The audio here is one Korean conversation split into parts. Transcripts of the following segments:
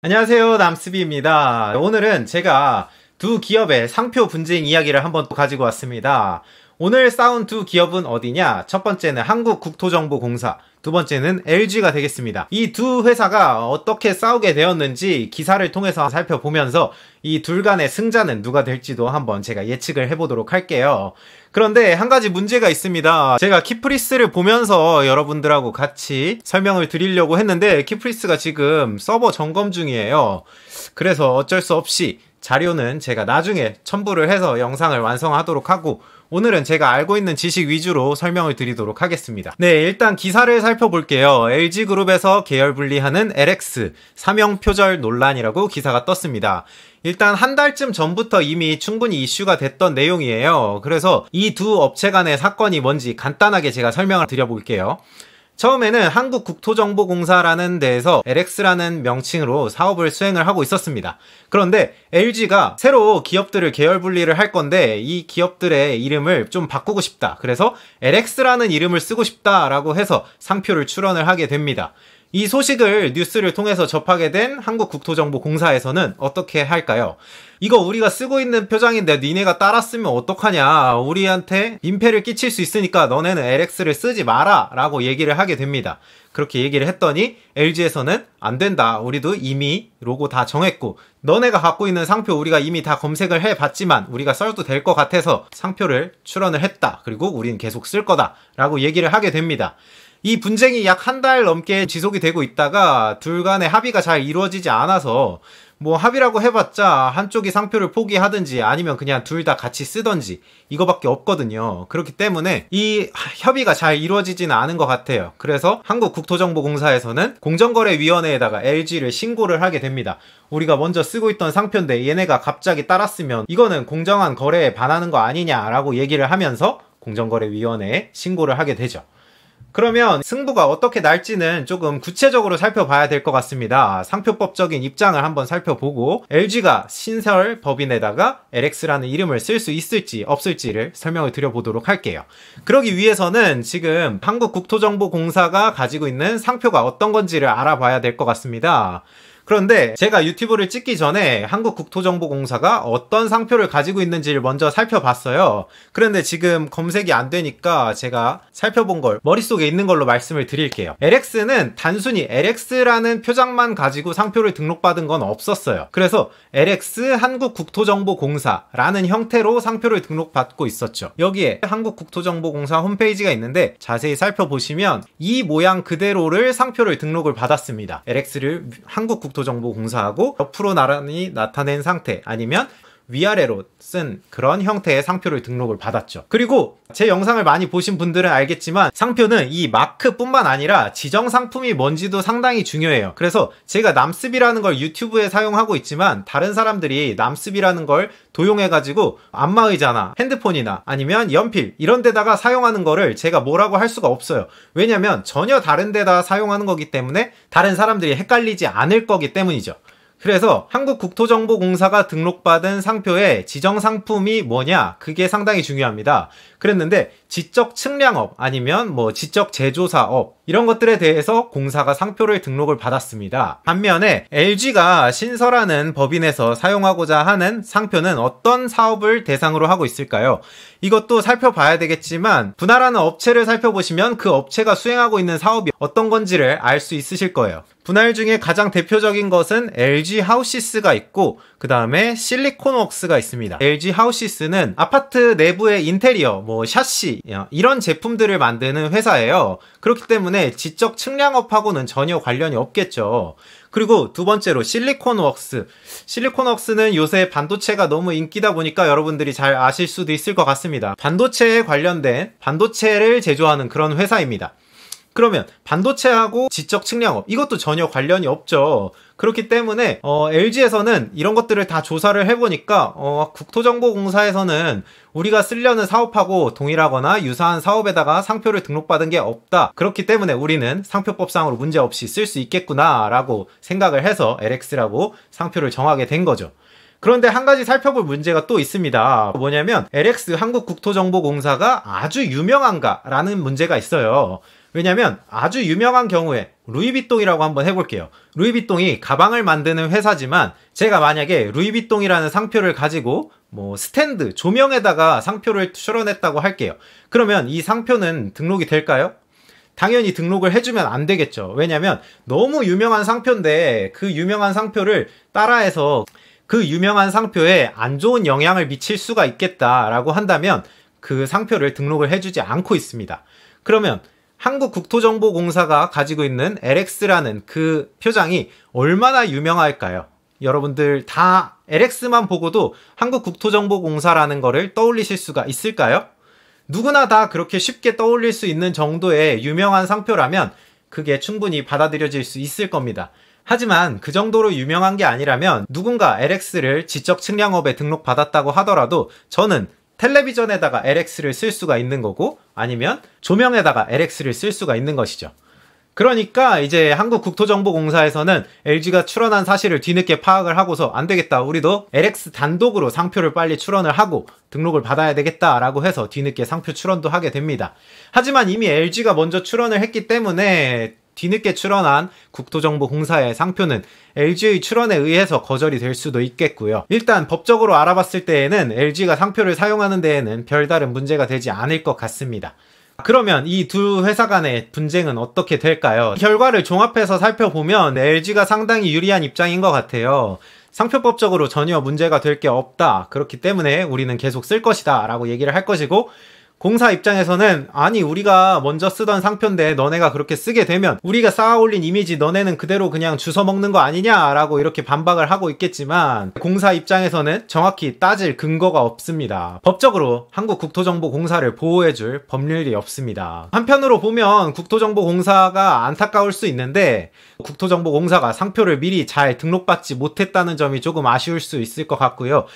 안녕하세요, 남스비입니다. 오늘은 제가 두 기업의 상표 분쟁 이야기를 한번 또 가지고 왔습니다. 오늘 싸운 두 기업은 어디냐? 첫 번째는 한국국토정보공사, 두 번째는 LG가 되겠습니다. 이 두 회사가 어떻게 싸우게 되었는지 기사를 통해서 살펴보면서 이 둘 간의 승자는 누가 될지도 한번 제가 예측을 해보도록 할게요. 그런데 한 가지 문제가 있습니다. 제가 키프리스를 보면서 여러분들하고 같이 설명을 드리려고 했는데 키프리스가 지금 서버 점검 중이에요. 그래서 어쩔 수 없이 자료는 제가 나중에 첨부를 해서 영상을 완성하도록 하고, 오늘은 제가 알고 있는 지식 위주로 설명을 드리도록 하겠습니다. 네, 일단 기사를 살펴볼게요. LG그룹에서 계열 분리하는 LX 사명 표절 논란이라고 기사가 떴습니다. 일단 한 달쯤 전부터 이미 충분히 이슈가 됐던 내용이에요. 그래서 이 두 업체 간의 사건이 뭔지 간단하게 제가 설명을 드려볼게요. 처음에는 한국국토정보공사라는 데에서 LX라는 명칭으로 사업을 수행을 하고 있었습니다. 그런데 LG가 새로 기업들을 계열 분리를 할 건데 이 기업들의 이름을 좀 바꾸고 싶다. 그래서 LX라는 이름을 쓰고 싶다라고 해서 상표를 출원을 하게 됩니다. 이 소식을 뉴스를 통해서 접하게 된 한국국토정보공사에서는 어떻게 할까요? 이거 우리가 쓰고 있는 표장인데 니네가 따라 쓰면 어떡하냐, 우리한테 민폐를 끼칠 수 있으니까 너네는 LX를 쓰지 마라 라고 얘기를 하게 됩니다. 그렇게 얘기를 했더니 LG에서는 안 된다, 우리도 이미 로고 다 정했고 너네가 갖고 있는 상표 우리가 이미 다 검색을 해봤지만 우리가 써도 될 것 같아서 상표를 출원을 했다, 그리고 우리는 계속 쓸 거다 라고 얘기를 하게 됩니다. 이 분쟁이 약 한 달 넘게 지속이 되고 있다가 둘 간의 합의가 잘 이루어지지 않아서, 뭐 합의라고 해봤자 한쪽이 상표를 포기하든지 아니면 그냥 둘 다 같이 쓰던지 이거밖에 없거든요. 그렇기 때문에 이 협의가 잘 이루어지지는 않은 것 같아요. 그래서 한국국토정보공사에서는 공정거래위원회에다가 LG를 신고를 하게 됩니다. 우리가 먼저 쓰고 있던 상표인데 얘네가 갑자기 따라 쓰면 이거는 공정한 거래에 반하는 거 아니냐라고 얘기를 하면서 공정거래위원회에 신고를 하게 되죠. 그러면 승부가 어떻게 날지는 조금 구체적으로 살펴봐야 될 것 같습니다. 상표법적인 입장을 한번 살펴보고 LG가 신설 법인에다가 LX라는 이름을 쓸 수 있을지 없을지를 설명을 드려보도록 할게요. 그러기 위해서는 지금 한국국토정보공사가 가지고 있는 상표가 어떤 건지를 알아봐야 될 것 같습니다. 그런데 제가 유튜브를 찍기 전에 한국국토정보공사가 어떤 상표를 가지고 있는지를 먼저 살펴봤어요. 그런데 지금 검색이 안 되니까 제가 살펴본 걸 머릿속에 있는 걸로 말씀을 드릴게요. LX는 단순히 LX라는 표장만 가지고 상표를 등록받은 건 없었어요. 그래서 LX 한국국토정보공사라는 형태로 상표를 등록받고 있었죠. 여기에 한국국토정보공사 홈페이지가 있는데 자세히 살펴보시면 이 모양 그대로를 상표를 등록을 받았습니다. LX를 한국국토정보공사하고 옆으로 나란히 나타낸 상태, 아니면 위아래로 쓴 그런 형태의 상표를 등록을 받았죠. 그리고 제 영상을 많이 보신 분들은 알겠지만 상표는 이 마크뿐만 아니라 지정 상품이 뭔지도 상당히 중요해요. 그래서 제가 남스비라는 걸 유튜브에 사용하고 있지만 다른 사람들이 남스비라는 걸 도용해가지고 안마의자나 핸드폰이나 아니면 연필 이런 데다가 사용하는 거를 제가 뭐라고 할 수가 없어요. 왜냐면 전혀 다른 데다 사용하는 거기 때문에 다른 사람들이 헷갈리지 않을 거기 때문이죠. 그래서 한국국토정보공사가 등록받은 상표의 지정상품이 뭐냐, 그게 상당히 중요합니다. 그랬는데 지적 측량업 아니면 뭐 지적 제조사업 이런 것들에 대해서 공사가 상표를 등록을 받았습니다. 반면에 LG가 신설하는 법인에서 사용하고자 하는 상표는 어떤 사업을 대상으로 하고 있을까요? 이것도 살펴봐야 되겠지만 분할하는 업체를 살펴보시면 그 업체가 수행하고 있는 사업이 어떤 건지를 알 수 있으실 거예요. 분할 중에 가장 대표적인 것은 LG 하우시스가 있고 그 다음에 실리콘웍스가 있습니다. LG 하우시스는 아파트 내부의 인테리어, 뭐 샤시 이런 제품들을 만드는 회사예요. 그렇기 때문에 지적 측량업하고는 전혀 관련이 없겠죠. 그리고 두 번째로 실리콘웍스. 실리콘웍스는 요새 반도체가 너무 인기다 보니까 여러분들이 잘 아실 수도 있을 것 같습니다. 반도체에 관련된 반도체를 제조하는 그런 회사입니다. 그러면 반도체하고 지적 측량업 이것도 전혀 관련이 없죠. 그렇기 때문에 LG에서는 이런 것들을 다 조사를 해보니까 국토정보공사에서는 우리가 쓰려는 사업하고 동일하거나 유사한 사업에다가 상표를 등록받은 게 없다. 그렇기 때문에 우리는 상표법상으로 문제없이 쓸 수 있겠구나 라고 생각을 해서 LX라고 상표를 정하게 된 거죠. 그런데 한 가지 살펴볼 문제가 또 있습니다. 뭐냐면 LX 한국국토정보공사가 아주 유명한가 라는 문제가 있어요. 왜냐면 아주 유명한 경우에 루이비통이라고 한번 해볼게요. 루이비통이 가방을 만드는 회사지만 제가 만약에 루이비통이라는 상표를 가지고 스탠드, 조명에다가 상표를 출원했다고 할게요. 그러면 이 상표는 등록이 될까요? 당연히 등록을 해주면 안 되겠죠. 왜냐면 너무 유명한 상표인데 그 유명한 상표를 따라해서 그 유명한 상표에 안 좋은 영향을 미칠 수가 있겠다라고 한다면 그 상표를 등록을 해주지 않고 있습니다. 그러면 한국국토정보공사가 가지고 있는 LX라는 그 표장이 얼마나 유명할까요? 여러분들 다 LX만 보고도 한국국토정보공사라는 거를 떠올리실 수가 있을까요? 누구나 다 그렇게 쉽게 떠올릴 수 있는 정도의 유명한 상표라면 그게 충분히 받아들여질 수 있을 겁니다. 하지만 그 정도로 유명한 게 아니라면 누군가 LX를 지적 측량업에 등록받았다고 하더라도 저는 텔레비전에다가 LX를 쓸 수가 있는 거고 아니면 조명에다가 LX를 쓸 수가 있는 것이죠. 그러니까 이제 한국국토정보공사에서는 LG가 출원한 사실을 뒤늦게 파악을 하고서 안 되겠다, 우리도 LX 단독으로 상표를 빨리 출원을 하고 등록을 받아야 되겠다라고 해서 뒤늦게 상표 출원도 하게 됩니다. 하지만 이미 LG가 먼저 출원을 했기 때문에 뒤늦게 출원한 국토정보공사의 상표는 LG의 출원에 의해서 거절이 될 수도 있겠고요. 일단 법적으로 알아봤을 때에는 LG가 상표를 사용하는 데에는 별다른 문제가 되지 않을 것 같습니다. 그러면 이 두 회사 간의 분쟁은 어떻게 될까요? 결과를 종합해서 살펴보면 LG가 상당히 유리한 입장인 것 같아요. 상표법적으로 전혀 문제가 될 게 없다. 그렇기 때문에 우리는 계속 쓸 것이다 라고 얘기를 할 것이고, 공사 입장에서는 아니 우리가 먼저 쓰던 상표인데 너네가 그렇게 쓰게 되면 우리가 쌓아올린 이미지 너네는 그대로 그냥 주워 먹는 거 아니냐라고 이렇게 반박을 하고 있겠지만, 공사 입장에서는 정확히 따질 근거가 없습니다. 법적으로 한국국토정보공사를 보호해줄 법률이 없습니다. 한편으로 보면 국토정보공사가 안타까울 수 있는데, 국토정보공사가 상표를 미리 잘 등록받지 못했다는 점이 조금 아쉬울 수 있을 것 같고요.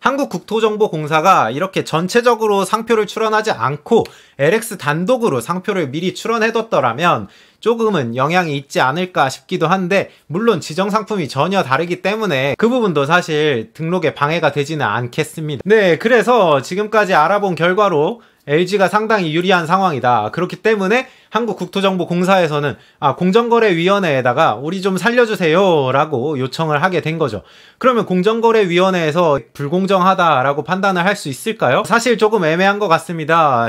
한국국토정보공사가 이렇게 전체적으로 상표를 출원하지 않고 LX 단독으로 상표를 미리 출원해뒀더라면 조금은 영향이 있지 않을까 싶기도 한데, 물론 지정상품이 전혀 다르기 때문에 그 부분도 사실 등록에 방해가 되지는 않겠습니다. 네, 그래서 지금까지 알아본 결과로 LG가 상당히 유리한 상황이다. 그렇기 때문에 한국국토정보공사에서는 공정거래위원회에다가 우리 좀 살려주세요 라고 요청을 하게 된 거죠. 그러면 공정거래위원회에서 불공정하다라고 판단을 할 수 있을까요? 사실 조금 애매한 것 같습니다.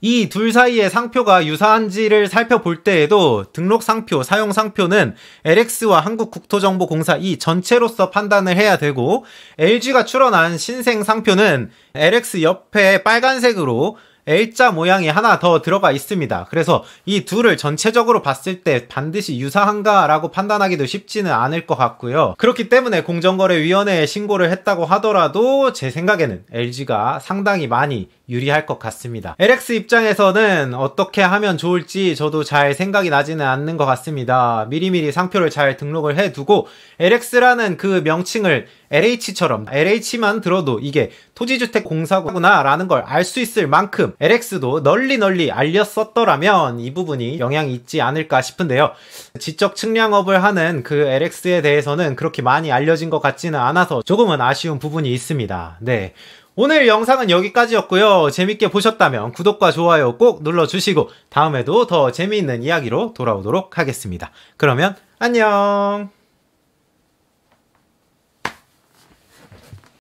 이 둘 사이의 상표가 유사한지를 살펴볼 때에도 등록상표, 사용상표는 LX와 한국국토정보공사 이 전체로서 판단을 해야 되고, LG가 출원한 신생상표는 LX 옆에 빨간색으로 L자 모양이 하나 더 들어가 있습니다. 그래서 이 둘을 전체적으로 봤을 때 반드시 유사한가라고 판단하기도 쉽지는 않을 것 같고요. 그렇기 때문에 공정거래위원회에 신고를 했다고 하더라도 제 생각에는 LG가 상당히 많이 유리할 것 같습니다. LX 입장에서는 어떻게 하면 좋을지 저도 잘 생각이 나지는 않는 것 같습니다. 미리미리 상표를 잘 등록을 해두고 LX라는 그 명칭을 LH처럼, LH만 들어도 이게 토지주택공사구나 라는 걸 알 수 있을 만큼 LX도 널리 알렸었더라면 이 부분이 영향이 있지 않을까 싶은데요. 지적 측량업을 하는 그 LX에 대해서는 그렇게 많이 알려진 것 같지는 않아서 조금은 아쉬운 부분이 있습니다. 네. 오늘 영상은 여기까지였고요. 재밌게 보셨다면 구독과 좋아요 꼭 눌러주시고 다음에도 더 재미있는 이야기로 돌아오도록 하겠습니다. 그러면 안녕!